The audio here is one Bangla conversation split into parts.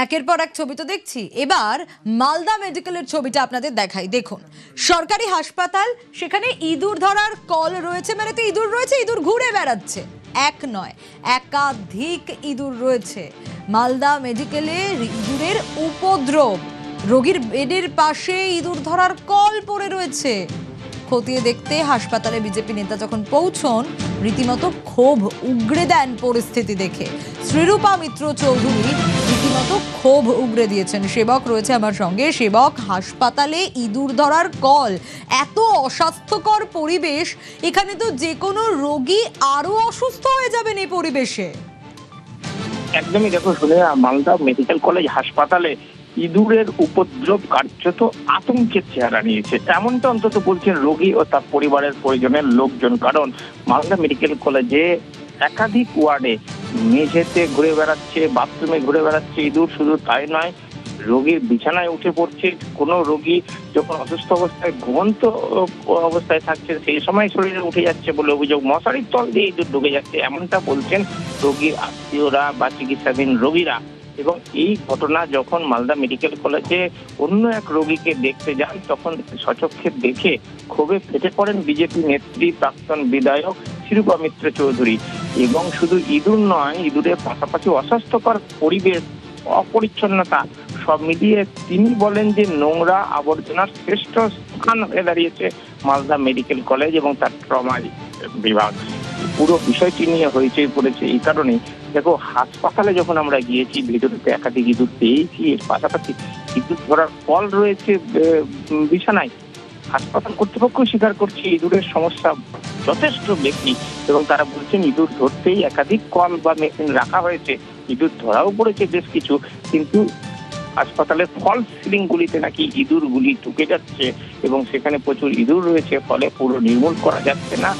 একের পর এক ছবি তো দেখছি, এবার মালদা মেডিকেলের ছবিটা আপনাদের দেখাই। দেখুন, সরকারি হাসপাতাল, সেখানে ইঁদুর ধরার কল রয়েছে, মানে তো ইঁদুর রয়েছে, ইঁদুর ঘুরে বেড়াচ্ছে। এক নয়, একাধিক ইঁদুর রয়েছে মালদা মেডিকেলে। ইঁদুরের উপদ্রব, রোগীর বেডের পাশে ইঁদুর ধরার কল পড়ে রয়েছে। খতিয়ে দেখতে হাসপাতালে বিজেপি নেতা যখন পৌঁছন, রীতিমতো ক্ষোভ উগড়ে দেন পরিস্থিতি দেখে। শ্রীরূপা মিত্র চৌধুরী রীতিমতো ক্ষোভ উগড়ে দিয়েছেন। সেবক রয়েছে আমার সঙ্গে। সেবক, হাসপাতালে ইঁদুর ধরার কল, এত অস্বাস্থ্যকর পরিবেশ, এখানে তো যে কোনো রোগী আরো অসুস্থ হয়ে যাবেন এই পরিবেশে। একদমই, দেখো শুনে, মালদা মেডিকেল কলেজ হাসপাতালে ইঁদুরের উপদ্রব কার্যত আতঙ্কের চেহারা নিয়েছে, এমনটা অন্তত বলছেন রোগী ও তার পরিবারের পরিজনের লোকজন। কারণ মালদা মেডিকেল কলেজে একাধিক ওয়ার্ডে মেঝেতে ঘুরে বেড়াচ্ছে, বাথরুমে ঘুরে বেড়াচ্ছে ইঁদুর। শুধু তাই নয়, রোগীর বিছানায় উঠে পড়ছে। কোনো রোগী যখন অসুস্থ অবস্থায়, ঘুমন্ত অবস্থায় থাকছে, সেই সময় শরীরে উঠে যাচ্ছে বলে অভিযোগ। মশারির তল দিয়ে ইঁদুর ঢুকে যাচ্ছে, এমনটা বলছেন রোগীর আত্মীয়রা বা চিকিৎসাধীন রোগীরা। এবং এই ঘটনা যখন মালদা মেডিকেল কলেজে অন্য এক রোগীকে দেখতে যান, তখন সচক্ষে দেখে ক্ষোভে ফেটে পড়েন বিজেপি নেত্রী, প্রাক্তন বিধায়ক শ্রীরূপা মিত্র চৌধুরী। এবং শুধু ইঁদুর নয়, ইঁদুরের পাশাপাশি অস্বাস্থ্যকর পরিবেশ, অপরিচ্ছন্নতা, সব মিলিয়ে তিনি বলেন যে নোংরা আবর্জনার শ্রেষ্ঠ স্থান হয়ে দাঁড়িয়েছে মালদা মেডিকেল কলেজ এবং তার ট্রমা বিভাগ। পুরো বিষয়টি নিয়ে হইচই পড়েছে এই কারণে। দেখো, হাসপাতালে যখন আমরা গিয়েছি, ভেতরেতে একাধিক ইঁদুর পেয়েছি, এর পাশাপাশি ইঁদুর ধরার কল রয়েছে বিছানায়। হাসপাতাল কর্তৃপক্ষ স্বীকার করছে ইঁদুরের সমস্যা যথেষ্ট বেশি, এবং তারা বলছেন ইঁদুর ধরতেই একাধিক কল বা মেশিন রাখা হয়েছে। ইঁদুর ধরাও পড়েছে বেশ কিছু, কিন্তু হাসপাতালের ফলস সিলিং গুলিতে নাকি ইঁদুর গুলি ঢুকে যাচ্ছে এবং সেখানে প্রচুর ইঁদুর রয়েছে, ফলে পুরো নির্মূল করা যাচ্ছে না।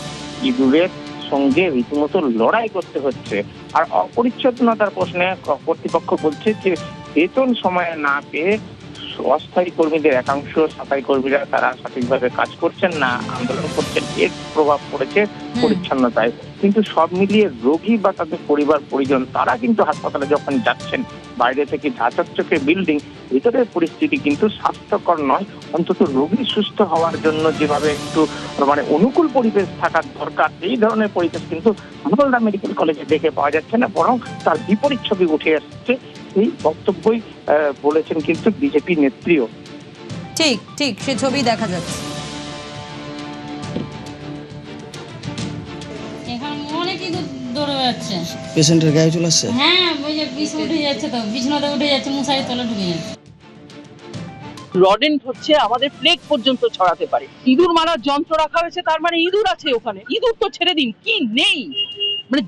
ইঁদুরের সঙ্গে রীতিমতো লড়াই করতে হচ্ছে। আর অপরিচ্ছন্নতার প্রশ্নে কর্তৃপক্ষ বলছে যে বেতন সময়ে না পেয়ে অস্থায়ী কর্মীদের একাংশ, সাফাই কর্মীরা তারা সঠিকভাবে কাজ করছেন না, আন্দোলন করছেন, এর প্রভাব পড়েছে পরিচ্ছন্নতায়। কিন্তু সব মিলিয়ে রোগী বা তাদের পরিবার পরিজন তারা কিন্তু হাসপাতালে যখন যাচ্ছেন, বাইরে থেকে ঝাঁচকচকে বিল্ডিং, ভিতরের পরিস্থিতি কিন্তু স্বাস্থ্যকর নয়। অন্তত রোগী সুস্থ হওয়ার জন্য যেভাবে একটু অনুকূল পরিবেশ থাকার দরকার, এই ধরনের পরিবেশ কিন্তু মালদা মেডিকেল কলেজে দেখে পাওয়া যাচ্ছে না, বরং তার বিপরীত ছবি উঠে আসছে। এই বক্তব্যই বলেছেন কিন্তু বিজেপি নেত্রীও। ঠিক ঠিক সে ছবি দেখা যাচ্ছে। এখন অনেক ইঁদুর দৌড়ে বেড়াচ্ছে, পেশেন্টের গায়ে চলে আসছে। হ্যাঁ ওই যে বিছানা উঠে যাচ্ছে, তো বিছানাতে উঠে যাচ্ছে, মশারির তলে ঢুকে যাচ্ছে। রডেন্ট হচ্ছে আমাদের প্লেগ পর্যন্ত ছড়াতে পারে। ইঁদুর মারার যন্ত্র রাখা হয়েছে, তার মানে ইঁদুর আছে ওখানে। ইঁদুর তো ছেড়ে দিন, কি নেই,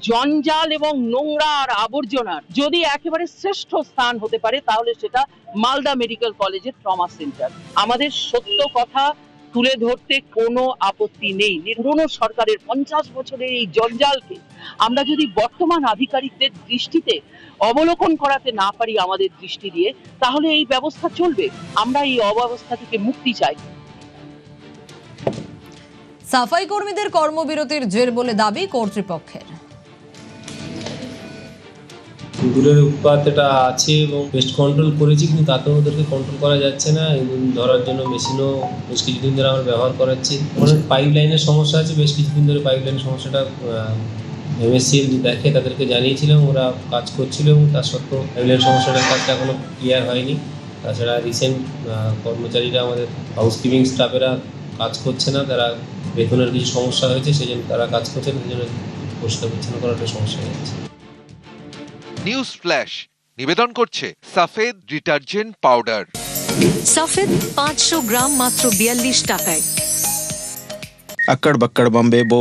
জঞ্জাল এবং নোংরা আর আবর্জনার যদি একেবারে শ্রেষ্ঠ স্থান হতে পারে, তাহলে সেটা মালদা মেডিকেল কলেজের ট্রমা সেন্টার। আমাদের সত্য কথা তুলে ধরতে কোনো আপত্তি নেই। পুরনো সরকারের 50 বছরের এই জঞ্জালকে আমরা যদি বর্তমান আধিকারিকদের দৃষ্টিতে অবলোকন করাতে না পারি আমাদের দৃষ্টি দিয়ে, তাহলে এই ব্যবস্থা চলবে। আমরা এই অব্যবস্থা থেকে মুক্তি চাই। সাফাই কর্মীদের কর্মবিরতির জের বলে দাবি কর্তৃপক্ষের। ইঁদুরের উৎপাত এটা আছে এবং পেস্ট কন্ট্রোল করেছি, কিন্তু তাতেও ওদেরকে কন্ট্রোল করা যাচ্ছে না। ইঁদুর ধরার জন্য মেশিনও বেশ কিছুদিন ধরে আমরা ব্যবহার করাচ্ছি। অনেক পাইপ লাইনের সমস্যা আছে, বেশ কিছুদিন ধরে পাইপ লাইনের সমস্যাটা MSCL দেখে তাদেরকে জানিয়েছিলাম, ওরা কাজ করছিল, এবং তার সত্ত্বেও পাইপ লাইনের সমস্যাটার কাজটা এখনো ক্লিয়ার হয়নি। তাছাড়া রিসেন্ট কর্মচারীরা, আমাদের হাউসকিপিং স্টাফেরা কাজ করছে না, তারা বেতনের কিছু সমস্যা হয়েছে, সেই জন্য তারা কাজ করছে না, সেই জন্য পরিষ্কার পরিচ্ছন্ন করার একটা সমস্যা হয়ে যাচ্ছে। নিউজ ফ্ল্যাশ নিবেদন করছে সাফেদ ডিটারজেন্ট পাউডার। সাফেদ 500 গ্রাম মাত্র 42 টাকায়। अक्कड़ बक्कड़ बम्बे वो